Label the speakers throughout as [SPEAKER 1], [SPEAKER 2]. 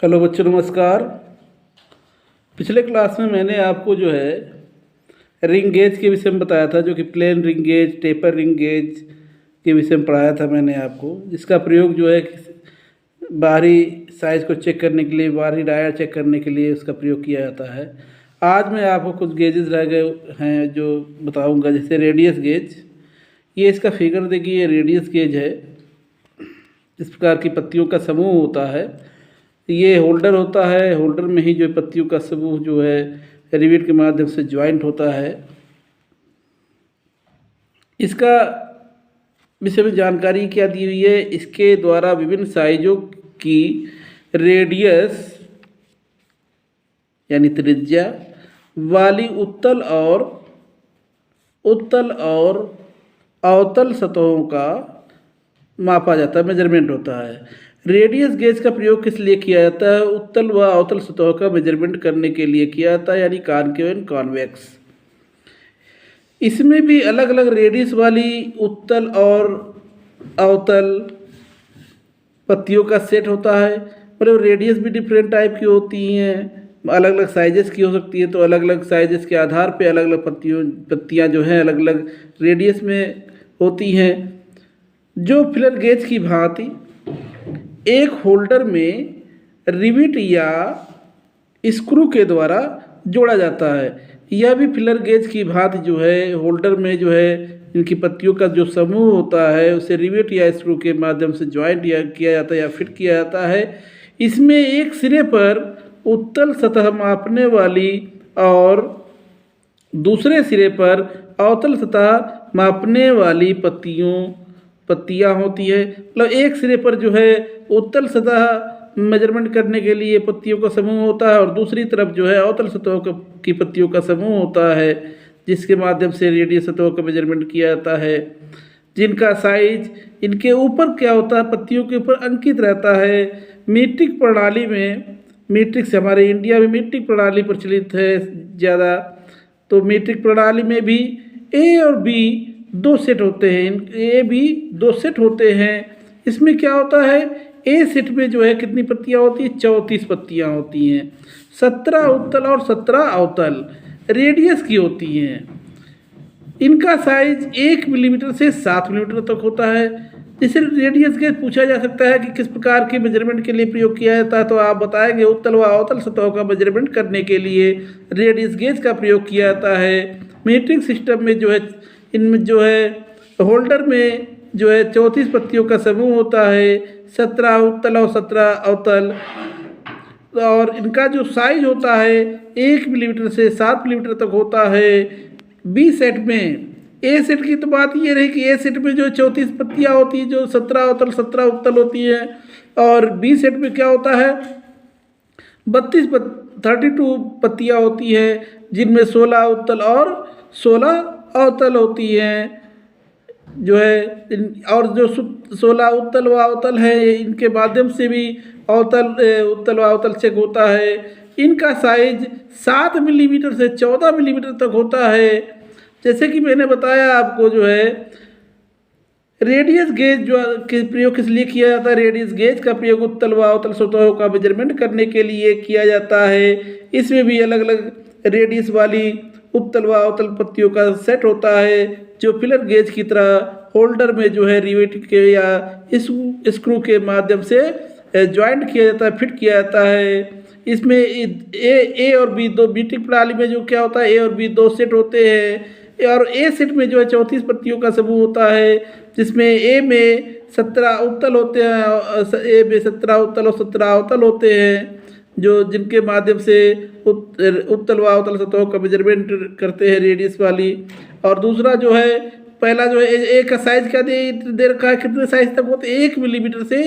[SPEAKER 1] Hello बच्चों, नमस्कार। पिछले क्लास में मैंने आपको जो है रिंग गेज के विषय में बताया था, जो कि plain ring gauge, taper ring gauge के विषय में पढ़ाया था मैंने आपको, जिसका प्रयोग जो है बाहरी साइज को चेक करने के लिए, बाहरी डाया चेक करने के लिए उसका प्रयोग किया जाता है। आज मैं आपको कुछ गेजेस रह गए हैं जो बताऊंगा, जैसे रेडियस गेज। ये इसका फिगर देखिए, रेडियस गेज है। इस प्रकार की पत्तियों का समूह होता है। ये होल्डर होता है, होल्डर में ही जो पत्तियों का समूह जो है रिवेट के माध्यम से ज्वाइंट होता है। इसका विषय में जानकारी क्या दी हुई है? इसके द्वारा विभिन्न साइजों की रेडियस यानी त्रिज्या वाली उत्तल और अवतल सतहों का मापा जाता है, मेजरमेंट होता है। रेडियस गेज का प्रयोग किस लिए किया जाता है? उत्तल व अवतल सतहों का मेजरमेंट करने के लिए किया जाता है, यानी कॉनकेव एंड कॉन्वेक्स। इसमें भी अलग अलग रेडियस वाली उत्तल और अवतल पत्तियों का सेट होता है। मतलब रेडियस भी डिफरेंट टाइप की होती हैं, अलग अलग साइजेस की हो सकती है। तो अलग अलग साइजेस के आधार पे अलग अलग पत्तियां जो हैं अलग अलग रेडियस में होती हैं। जो फिलर गेज की भांति एक होल्डर में रिविट या स्क्रू के द्वारा जोड़ा जाता है, यह भी फिलर गेज की भांति जो है होल्डर में जो है इनकी पत्तियों का जो समूह होता है उसे रिवेट या स्क्रू के माध्यम से ज्वाइंट किया जाता है या फिट किया जाता है। इसमें एक सिरे पर उत्तल सतह मापने वाली और दूसरे सिरे पर अवतल सतह मापने वाली पत्तियां होती है। मतलब एक सिरे पर जो है उत्तल सतह मेजरमेंट करने के लिए पत्तियों का समूह होता है और दूसरी तरफ जो है अवतल सतहों की पत्तियों का समूह होता है, जिसके माध्यम से रेडियस सतहों का मेजरमेंट किया जाता है। जिनका साइज इनके ऊपर क्या होता है, पत्तियों के ऊपर अंकित रहता है। मीट्रिक प्रणाली में, मीट्रिक से हमारे इंडिया में मीट्रिक प्रणाली प्रचलित है ज़्यादा। तो मीट्रिक प्रणाली में भी ए और बी दो सेट होते हैं, ए बी दो सेट होते हैं। इसमें क्या होता है, ए सेट में जो है कितनी पत्तियां होती हैं? 34 पत्तियां होती हैं। 17 उत्तल और 17 अवतल रेडियस की होती हैं। इनका साइज 1 मिलीमीटर से 7 मिलीमीटर तक होता है। जैसे रेडियस गेज पूछा जा सकता है कि किस प्रकार के मेजरमेंट के लिए प्रयोग किया जाता है, तो आप बताएंगे उत्तल व अवतल सतहों का मेजरमेंट करने के लिए रेडियस गेज का प्रयोग किया जाता है। मीट्रिक सिस्टम में जो है इनमें जो है होल्डर में जो है 34 पत्तियों का समूह होता है, 17 उत्तल और 17 अवतल। और इनका जो साइज होता है 1 मिलीमीटर से 7 मिलीमीटर तक होता है। बी सेट में, ए सेट की तो बात ये रही कि ए सेट में जो 34 पत्तियां होती हैं, जो 17 अवतल 17 उत्तल होती हैं। और बी सेट में क्या होता है, 32 पत्तियां होती हैं, जिनमें 16 उत्तल और 16 अवतल होती हैं जो है। और जो 16 उत्तल व अवतल है, इनके माध्यम से भी उत्तल व अवतल चेक होता है। इनका साइज 7 मिलीमीटर से 14 मिलीमीटर तक होता है। जैसे कि मैंने बताया आपको जो है रेडियस गेज जो के प्रयोग किस लिए किया जाता है? रेडियस गेज का प्रयोग उत्तल व अवतल सतहों का मेजरमेंट करने के लिए किया जाता है। इसमें भी अलग अलग रेडियस वाली उत्तल व अवतल पत्तियों का सेट होता है, जो फिलर गेज की तरह होल्डर में जो है रिवेट के या स्क्रू के माध्यम से ज्वाइंट किया जाता है, फिट किया जाता है। इसमें ए और बी दो, मीट्रिक प्रणाली में जो क्या होता है, ए और बी दो सेट होते हैं। और ए सेट में जो है 34 पत्तियों का समूह होता है, जिसमें ए में 17 उत्तल होते हैं, ए में 17 उत्तल और 17 अवतल होते हैं, जो जिनके माध्यम से उत्तल व अवतल सतहों का मेजरमेंट करते हैं रेडियस वाली। और दूसरा जो है, पहला जो है ए का साइज क्या दे रखा है, कितने साइज तक होते हैं? 1 मिलीमीटर से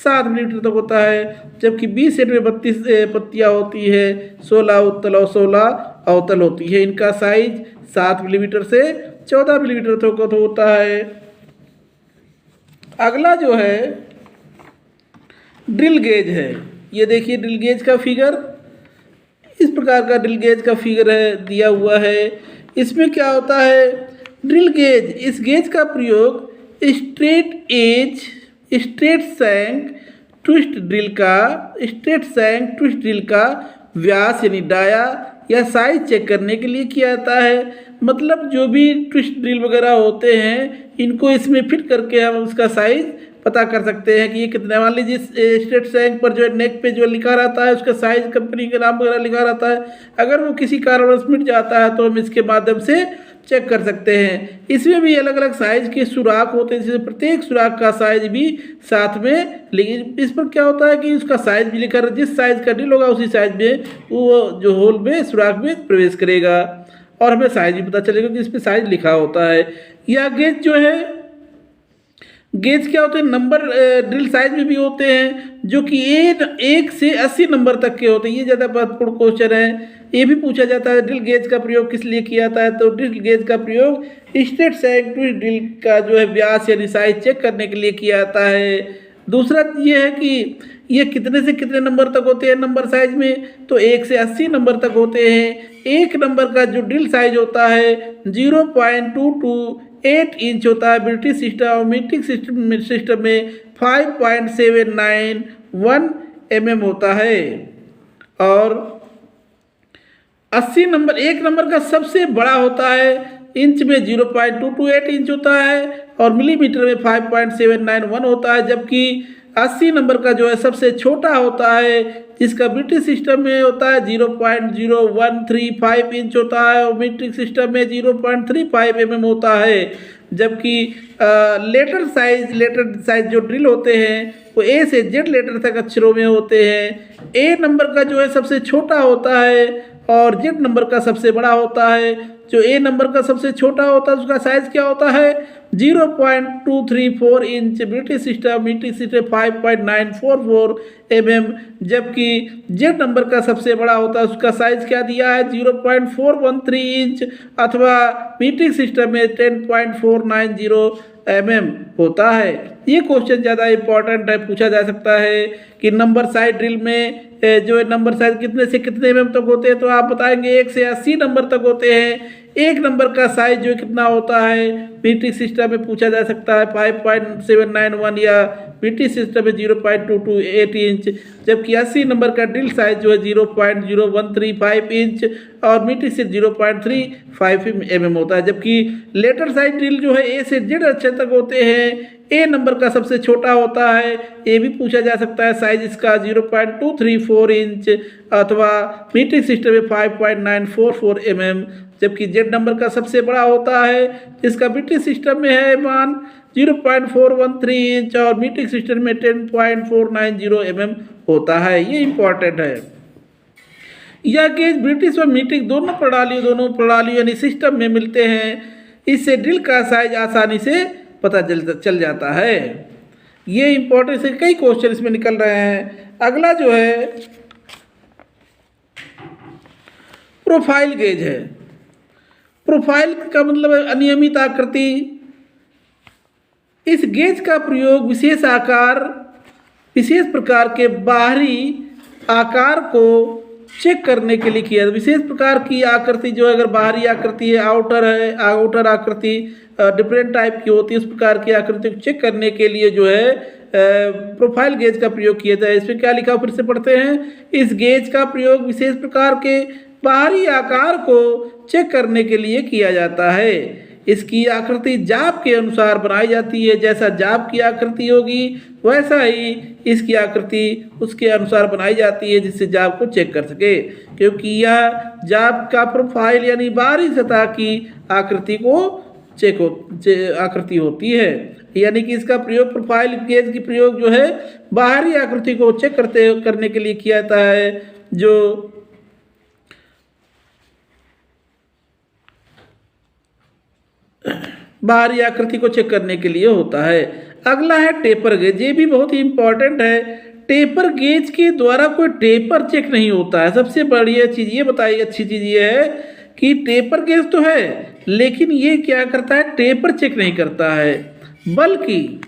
[SPEAKER 1] 7 मिलीमीटर तक होता है। जबकि बी सेट में 32 पत्तियां होती है, 16 उत्तल और 16 अवतल होती है। इनका साइज 7 मिलीमीटर से 14 मिलीमीटर तक होता है। अगला जो है ड्रिल गेज है। ये देखिए ड्रिल गेज का फिगर, इस प्रकार का ड्रिल गेज का फिगर है दिया हुआ है। इसमें क्या होता है, ड्रिल गेज, इस गेज का प्रयोग straight edge, straight shank twist drill का स्ट्रेट शैंक ट्विस्ट ड्रिल का व्यास यानी डाया या साइज चेक करने के लिए किया जाता है। मतलब जो भी ट्विस्ट ड्रिल वगैरह होते हैं इनको इसमें फिट करके हम उसका साइज पता कर सकते हैं कि ये कितने, मान लीजिए स्ट्रेट शैंक पर जो है नेक पे जो लिखा रहता है उसका साइज कंपनी के नाम वगैरह लिखा रहता है, अगर वो किसी कारणवश मिट जाता है तो हम इसके माध्यम से चेक कर सकते हैं। इसमें भी अलग अलग साइज के सुराख होते हैं, जैसे प्रत्येक सुराख का साइज भी साथ में, लेकिन इस पर क्या होता है कि उसका साइज भी लिखा रहता है, जिस साइज का ड्रिल होगा उसी साइज में वो जो होल में सुराख में प्रवेश करेगा और हमें साइज भी पता चलेगा कि इस पर साइज लिखा होता है। या गेज जो है, गेज क्या होते हैं, नंबर ड्रिल साइज में भी होते हैं जो कि 1 से 80 नंबर तक के होते हैं। ये ज़्यादा महत्वपूर्ण क्वेश्चन है, ये भी पूछा जाता है ड्रिल गेज का प्रयोग किस लिए किया जाता है। तो ड्रिल गेज का प्रयोग स्ट्रेट शैंक ट्विस्ट ड्रिल का जो है व्यास यानी साइज चेक करने के लिए किया जाता है। दूसरा ये है कि ये कितने से कितने नंबर तक होते हैं नंबर साइज में, तो 1 से 80 नंबर तक होते हैं। एक नंबर का जो ड्रिल साइज होता है 0.228 इंच होता है ब्रिटिश सिस्टम और मीट्रिक सिस्टम में 5.791 mm होता है। और 80 नंबर, एक नंबर का सबसे बड़ा होता है इंच में 0.228 इंच होता है और मिलीमीटर में 5.791 होता है, जबकि 80 नंबर का जो है सबसे छोटा होता है जिसका ब्रिटिश सिस्टम में होता है 0.0135 इंच होता है और मीट्रिक सिस्टम में 0.35 mm होता है। जबकि लेटर साइज जो ड्रिल होते हैं वो ए से जेड लेटर तक अक्षरों में होते हैं। ए नंबर का जो है सबसे छोटा होता है और जेड नंबर का सबसे बड़ा होता है। जो ए नंबर का सबसे छोटा होता है उसका साइज क्या होता है 0.234 inch, British system metric system 5.944 mm, जबकि जेड नंबर का सबसे बड़ा होता है उसका साइज क्या दिया है 0.413 इंच अथवा मीट्रिक सिस्टम में 10.490 mm होता है। ये क्वेश्चन ज़्यादा इम्पोर्टेंट है, पूछा जा सकता है कि नंबर साइज ड्रिल में जो है नंबर साइज कितने से कितने mm तक होते हैं, तो आप बताएंगे 1 से 80 नंबर तक होते हैं। एक नंबर का साइज जो कितना होता है मीट्रिक सिस्टम में पूछा जा सकता है 5.791 या मीट्रिक सिस्टम में 0.228 इंच, जबकि 80 नंबर का ड्रिल साइज जो है 0.0135 इंच और मीट्रिक से 0.35 mm होता है। जबकि लेटर साइज ड्रिल जो है ए से जेड अक्षर तक होते हैं। ए नंबर का सबसे छोटा होता है, ये भी पूछा जा सकता है साइज इसका 0.234 इंच अथवा मीट्रिक सिस्टम में 5.944 mm, जबकि जेड नंबर का सबसे बड़ा होता है जिसका ब्रिटिश सिस्टम में है मान 0.413 इंच और मीट्रिक सिस्टम में 10.490 mm होता है। ये इम्पॉर्टेंट है। यह गेज ब्रिटिश और मीट्रिक दोनों प्रणालियों यानी सिस्टम में मिलते हैं, इससे ड्रिल का साइज आसानी से पता चल जाता है। ये इम्पोर्टेंट से कई क्वेश्चन इसमें निकल रहे हैं। अगला जो है प्रोफाइल गेज है। प्रोफाइल का मतलब है अनियमित आकृति। इस गेज का प्रयोग विशेष प्रकार के बाहरी आकार को चेक करने के लिए किया। विशेष प्रकार की आकृति जो है, अगर बाहरी आकृति है, आउटर आकृति डिफरेंट टाइप की होती है, उस प्रकार की आकृति को चेक करने के लिए जो है प्रोफाइल गेज का प्रयोग किया जाए। इसमें क्या लिखा फिर से पढ़ते हैं। इस गेज का प्रयोग विशेष प्रकार के बाहरी आकार को चेक करने के लिए किया जाता है। इसकी आकृति जाप के अनुसार बनाई जाती है, जैसा जाप की आकृति होगी वैसा ही इसकी आकृति उसके अनुसार बनाई जाती है जिससे जाप को चेक कर सके, क्योंकि यह जाप का प्रोफाइल यानी बाहरी सतह की आकृति को आकृति होती है। यानी कि इसका प्रयोग प्रोफाइल गेज की प्रयोग जो है बाहरी आकृति को चेक करने के लिए किया जाता है, जो बाहरी आकृति को चेक करने के लिए होता है। अगला है टेपर गेज। ये भी बहुत ही इंपॉर्टेंट है। टेपर गेज के द्वारा कोई टेपर चेक नहीं होता है। सबसे बढ़िया चीज़ ये बताइए, अच्छी चीज़ ये है कि टेपर गेज तो है लेकिन ये क्या करता है, टेपर चेक नहीं करता है, बल्कि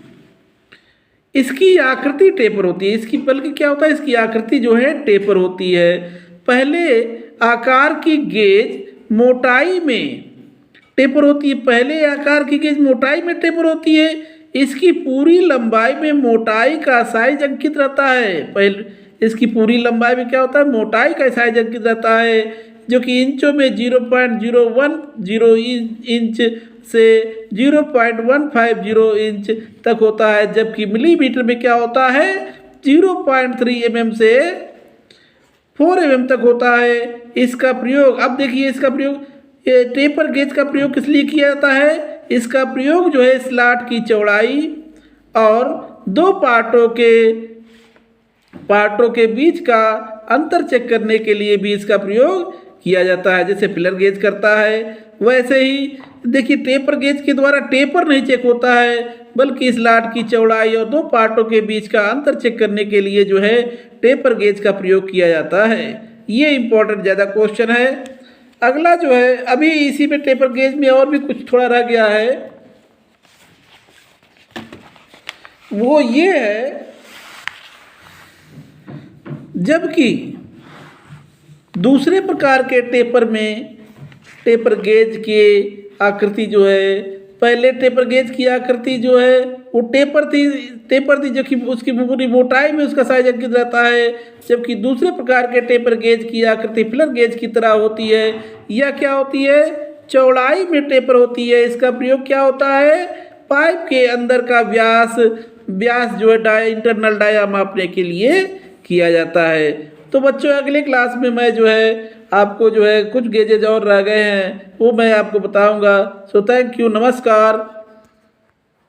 [SPEAKER 1] इसकी आकृति टेपर होती है। बल्कि क्या होता है, इसकी आकृति जो है टेपर होती है। पहले आकार की गेज मोटाई में टेपर होती है। पहले आकार की गेज मोटाई में टेपर होती है, इसकी पूरी लंबाई में मोटाई का साइज अंकित रहता है। पहले इसकी पूरी लंबाई में क्या होता है, मोटाई का साइज अंकित रहता है, जो कि इंचों में 0.010 इंच से 0.150 इंच तक होता है, जबकि मिलीमीटर में क्या होता है 0.3 mm से 4 mm तक होता है। इसका प्रयोग, अब देखिए इसका प्रयोग, ये टेपर गेज का प्रयोग किस लिए किया जाता है। इसका प्रयोग जो है स्लॉट की चौड़ाई और दो पार्टों के बीच का अंतर चेक करने के लिए भी इसका प्रयोग किया जाता है। जैसे फिलर गेज करता है, वैसे ही देखिए टेपर गेज के द्वारा टेपर नहीं चेक होता है, बल्कि स्लॉट की चौड़ाई और दो पार्टों के बीच का अंतर चेक करने के लिए जो है टेपर गेज का प्रयोग किया जाता है। ये इंपॉर्टेंट ज़्यादा क्वेश्चन है। अगला जो है, अभी इसी में टेपर गेज में और भी कुछ थोड़ा रह गया है, वो ये है, जबकि दूसरे प्रकार के टेपर में टेपर गेज की आकृति जो है, पहले टेपर गेज की आकृति जो है वो टेपर थी जो कि उसकी पूरी मोटाई में उसका साइज अंकित रहता है, जबकि दूसरे प्रकार के टेपर गेज की आकृति फिलर गेज की तरह होती है। यह क्या होती है, चौड़ाई में टेपर होती है। इसका प्रयोग क्या होता है, पाइप के अंदर का व्यास जो है इंटरनल डाया मापने के लिए किया जाता है। तो बच्चों अगले क्लास में मैं जो है आपको जो है कुछ गेजेज और रह गए हैं वो मैं आपको बताऊंगा। सो थैंक यू, नमस्कार।